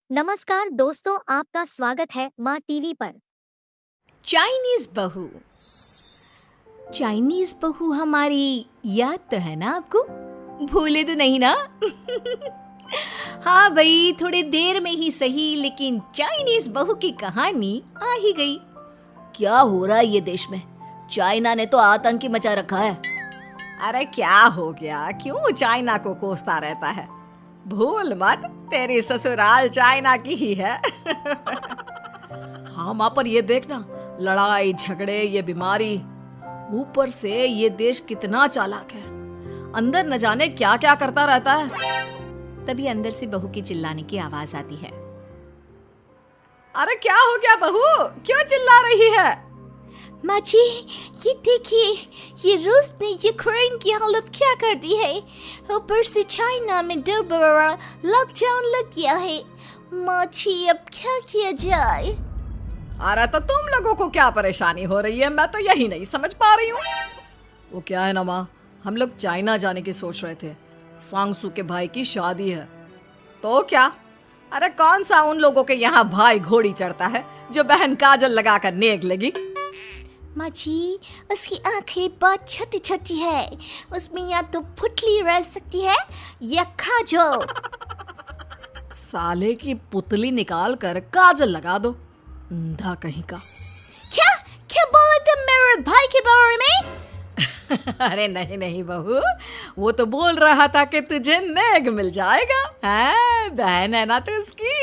नमस्कार दोस्तों, आपका स्वागत है माँ टीवी पर। चाइनीज बहू। चाइनीज बहू हमारी याद तो है ना आपको? भूले तो नहीं ना? हाँ भाई, थोड़ी देर में ही सही, लेकिन चाइनीज बहू की कहानी आ ही गई। क्या हो रहा है ये देश में? चाइना ने तो आतंक ही मचा रखा है। अरे क्या हो गया? क्यों चाइना को कोसता रहता है? भूल मत, तेरी ससुराल चाइना की ही है। हाँ माँ, पर ये देखना, लड़ाई झगड़े, ये बीमारी, ऊपर से ये देश कितना चालाक है। अंदर न जाने क्या क्या करता रहता है। तभी अंदर से बहू की चिल्लाने की आवाज आती है। अरे क्या हो गया बहू, क्यों चिल्ला रही है? माँ जी, ये देखिए, ये रूस ने यूक्रेन की हालत क्या कर दी है। ऊपर से चाइना में डर बड़ा लॉकडाउन लग गया है। माँ जी, अब क्या किया जाए? अरे तो तुम लोगों को क्या परेशानी हो रही है, मैं तो यही नहीं समझ पा रही हूँ। वो क्या है ना माँ, हम लोग चाइना जाने की सोच रहे थे। सांगसू के भाई की शादी है। तो क्या? अरे कौन सा उन लोगों के यहाँ भाई घोड़ी चढ़ता है जो बहन काजल लगाकर नेक लगी। माँ जी, उसकी आंखें बहुत छोटी छोटी है, उसमें या तो पुतली रह सकती है या काजल। साले की पुतली निकाल कर काजल लगा दो, अंधा कहीं का। क्या क्या बोले तुम मेरे भाई के बारे में? अरे नहीं नहीं बहू, वो तो बोल रहा था कि तुझे नेग मिल जाएगा। है, बहन है ना तो उसकी।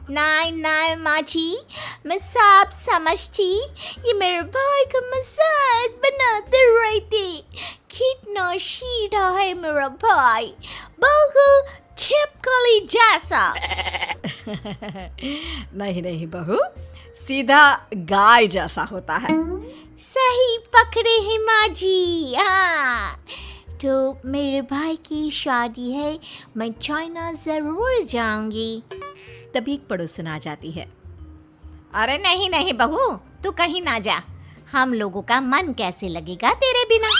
नहीं नहीं माँ जी, मैं सब समझती। ये मेरे भाई का मजाक बनाते रहते। कितना सीधा है मेरा भाई, बिल्कुल छिपकली जैसा। नहीं नहीं बहू, सीधा गाय जैसा होता है। सही पकड़े हैं माँ जी। हाँ, तो मेरे भाई की शादी है, मैं चाइना जरूर जाऊंगी। तभी एक पड़ोसन आ जाती है। अरे नहीं नहीं बहू, तू कहीं ना जा, हम लोगों का मन कैसे लगेगा तेरे बिना।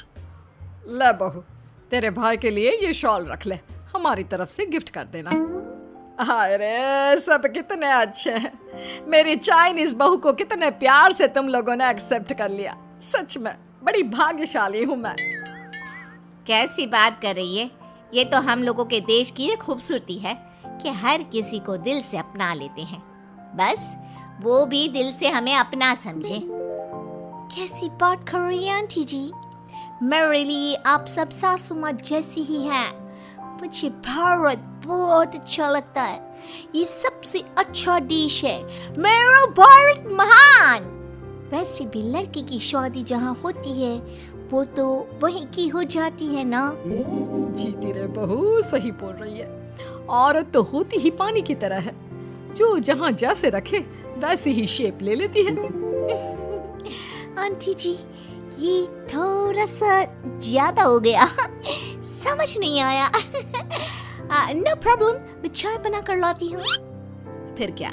ले बहू, तेरे भाई के लिए ये शॉल रख ले, हमारी तरफ से गिफ्ट कर देना। अरे सब कितने अच्छे हैं। मेरी चाइनीज बहू को कितने प्यार से तुम लोगों ने एक्सेप्ट कर लिया। सच में बड़ी भाग्यशाली हूँ मैं। कैसी बात कर रही है? ये तो हम लोगों के देश की खूबसूरती है कि हर किसी को दिल से अपना लेते हैं, बस वो भी दिल से हमें अपना समझे। कैसी बात कर रही है आंटी जी? मेरे लिए आप सब सासू माँ जैसी ही हैं। मुझे भारत बहुत अच्छा लगता है, ये सबसे अच्छा देश है। मेरा भारत महान। वैसे भी लड़के की शादी जहाँ होती है वो तो वहीं की हो जाती है ना। जीती रे बहू, सही बोल रही है। औरत तो होती ही पानी की तरह है, जो जहाँ जैसे रखे वैसी ही शेप ले लेती है। आंटी जी, ये थोड़ा सा ज्यादा हो गया, समझ नहीं आया। नो प्रॉब्लम, मैं चाय बना कर लाती हूँ। फिर क्या,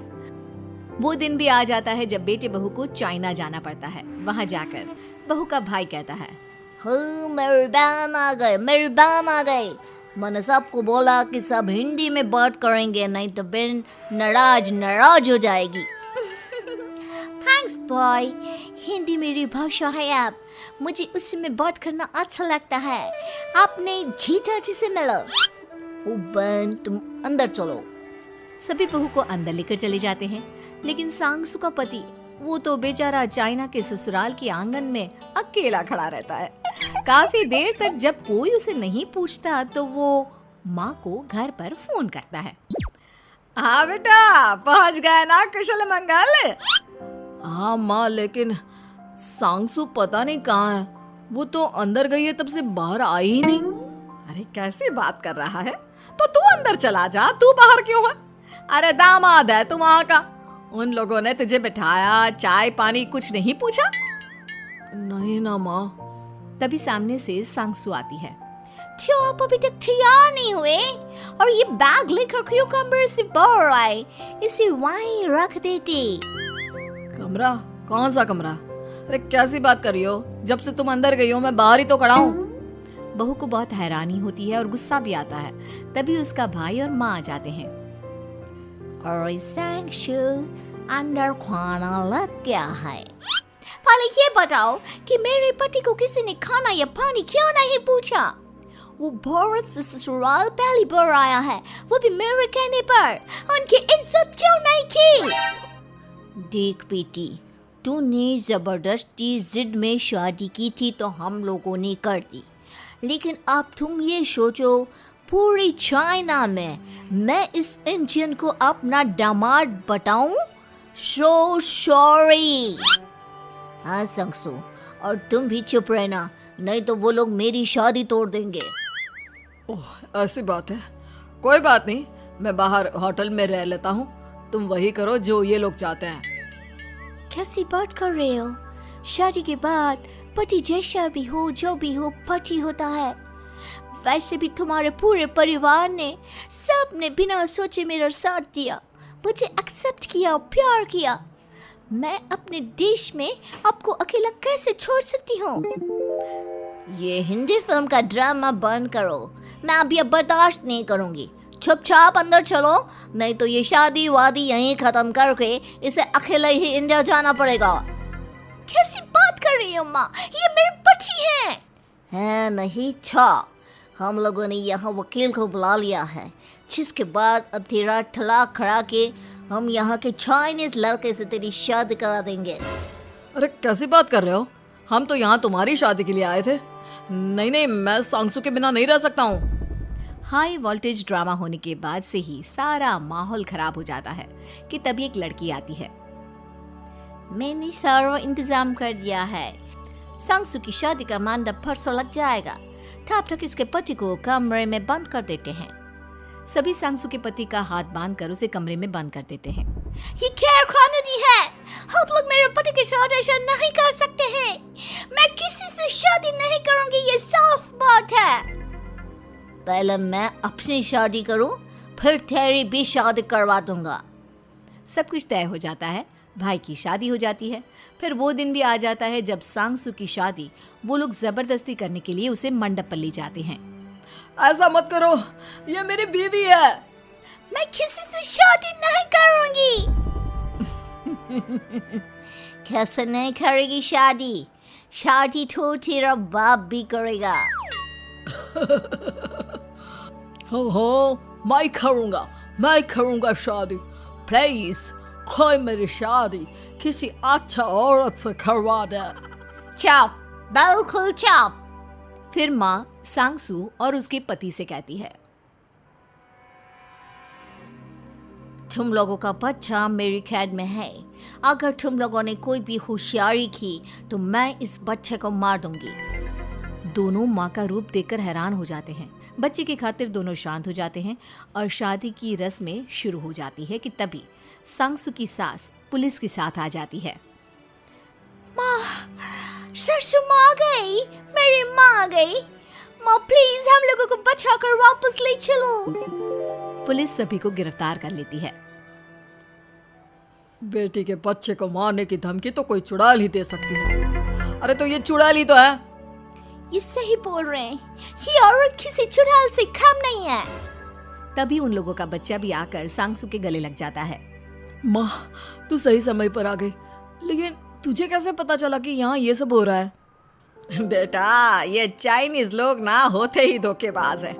वो दिन भी आ जाता है जब बेटे बहू को चाइना जाना पड़ता है। वहाँ जाकर बहू का भाई कहता है, मेरे बहन आ गए, मेरी बहन आ गए। मैंने सबको बोला कि सब हिंदी में बात करेंगे, नहीं तो बहन नाराज हो जाएगी। थैंक्स बॉय, हिंदी मेरी भाषा है। अब मुझे उसी में बात करना अच्छा लगता है। आपने जीजा जी से मिलो। ओ बहन, तुम अंदर चलो। सभी बहू को अंदर लेकर चले जाते हैं, लेकिन सांगसू का पति, वो तो बेचारा चाइना के ससुराल के आंगन में अकेला खड़ा रहता है। काफी देर तक जब कोई उसे नहीं पूछता तो वो माँ को घर पर फोन करता है। हाँ बेटा, पहुंच गए ना कुशल मंगल? हाँ माँ, लेकिन सांगसू पता नहीं कहाँ है। वो तो अंदर गई है, तब से बाहर आई ही नहीं। अरे कैसी बात कर रहा है? तो तू अंदर चला जा, तू बाहर क्यों है? अरे दामाद है तू वहाँ का, उन लोगों ने तुझे बिठाया, चाय पानी कुछ नहीं पूछा? नहीं ना माँ। तभी सामने से सांगसू आती है। क्यों आप अभी तक तैयार नहीं हुए? और ये बैग लेकर क्यों कमरे से बाहर आए? इसे वहीं रख देते। कमरा? कौन सा कमरा? अरे कैसी बात कर रही हो? जब से तुम अंदर गई हो मैं बाहर ही तो खड़ा हूँ। बहू को बहुत हैरानी होती है और गुस्सा भी आता है। तभी उसका भाई और माँ आ जाते हैं। और सांशु अंदर खाना लग गया है। पहले ये बताओ कि मेरे पति को किसी ने खाना या पानी क्यों नहीं पूछा? वो भारत से ससुराल पहली बार आया है, वो भी मेरे कहने पर। उनकी इज्जत क्यों नहीं की? देख बेटी, तूने जबरदस्ती जिद में शादी की थी तो हम लोगों ने कर दी, लेकिन अब तुम ये सोचो, पूरी चाइना में मैं इस इंडियन को अपना दामाद बताऊं? So sorry. हाँ संगसू, और तुम भी चुप रहना, नहीं तो वो लोग मेरी शादी तोड़ देंगे। ओह, ऐसी बात है। कोई बात नहीं, मैं बाहर होटल में रह लेता हूँ, तुम वही करो जो ये लोग चाहते हैं। कैसी बात कर रहे हो? शादी के बाद पति जैसा भी हो, जो भी हो, पति होता है। वैसे भी तुम्हारे पूरे परिवार ने, सबने बिना सोचे मेरा साथ दिया, मुझे एक्सेप्ट किया, प्यार किया। मैं अपने देश में आपको अकेला कैसे छोड़ सकती हूँ? ये हिंदी फिल्म का ड्रामा बंद करो, मैं अब ये बर्दाश्त नहीं करूँगी। चुपचाप अंदर चलो, नहीं तो ये शादी वादी यहीं खत्म करके इसे अकेले ही इंडिया जाना पड़ेगा। कैसी बात कर रही हो माँ? ये मेरे पति हैं। नहीं था, हम लोगों ने यहाँ वकील को बुला लिया है, जिसके बाद अब तेरा तलाक करा के हम यहाँ के चाइनीज लड़के से तेरी शादी करा देंगे। अरे कैसी बात कर रहे हो? हम तो यहाँ तुम्हारी शादी के लिए आए थे। नहीं, मैं सांगसू के बिना नहीं रह सकता हूँ। हाई वोल्टेज ड्रामा होने के बाद से ही सारा माहौल खराब हो जाता है कि तभी एक लड़की आती है। मैंने सारा इंतजाम कर दिया है, सांगसू की शादी का मंडप परसों लग जाएगा, तब तक इसके पति को कमरे में बंद कर देते हैं। सभी सांगसू के पति का हाथ बांधकर उसे कमरे में बंद कर देते हैं। ये क्या कानूनी है? हम लोग मेरे पति के साथ ऐसा नहीं कर सकते हैं। मैं किसी से शादी नहीं करूंगी, ये साफ बात है। पहले मैं अपनी शादी करूं, फिर तेरी भी शादी करवा दूंगा। सब कुछ तय हो जाता है, भाई की शादी हो जाती है। फिर वो दिन भी आ जाता है जब सांगसू की शादी वो लोग जबरदस्ती करने के लिए उसे मंडप पर ले जाते हैं। ऐसा मत करो, ये मेरी बीवी है। मैं किसी से शादी नहीं करूंगी। कैसे नहीं करेगी शादी? शादी तो तेरा बाप भी करेगा। हो, मैं करूंगा शादी। प्लीज कोई मेरी शादी किसी अच्छा औरत से करवा दे। चुप, बिल्कुल चुप। फिर माँ सांगसू और उसके पति से कहती है, तुम लोगों का बच्चा मेरी कैद में है। अगर तुम लोगों ने कोई भी होशियारी की तो मैं इस बच्चे को मार दूंगी। दोनों माँ का रूप देखकर हैरान हो जाते हैं। बच्चे की खातिर दोनों शांत हो जाते हैं और शादी की रस्में शुरू हो जाती है कि तभी सांगसू की सास पुलिस के साथ आ जाती है। माँ, ससुर माँ आ गई, मेरी माँ आ गई। माँ प्लीज हम लोगों को बचाकर वापस ले चलो। पुलिस सभी को गिरफ्तार कर लेती है। बेटी के बच्चे को मारने की धमकी तो कोई चुड़ैल ही दे सकती है। अरे तो ये चुड़ैल ही तो है। ये सही बोल रहे हैं, ये औरत किसी चुड़ैल से कम नहीं है। तभी उन लोगों का बच्चा भी आकर सांगसू के गले लग जाता है। माँ, तू सही समय पर आ गई, लेकिन तुझे कैसे पता चला कि यहाँ ये सब हो रहा है? बेटा, ये चाइनीज लोग ना होते ही धोखेबाज हैं।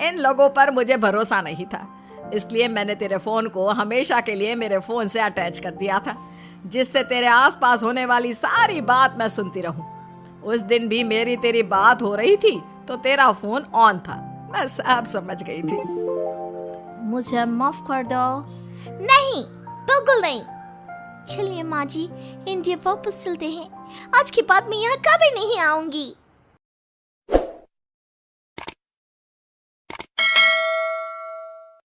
इन लोगों पर मुझे भरोसा नहीं था, इसलिए मैंने तेरे फोन को हमेशा के लिए मेरे फोन से अटैच कर दिया था, जिससे तेरे आसपास होने वाली सारी बात मैं सुनती रहूं। उस दिन भी मेरी तेरी बात हो रही थी तो तेरा फोन ऑन था, मैं सब समझ गई थी। मुझे माफ कर दो। नहीं, बिल्कुल नहीं। चलिए माँ जी, इंडिया वापस चलते हैं। आज के बाद मैं यहाँ कभी नहीं आऊंगी।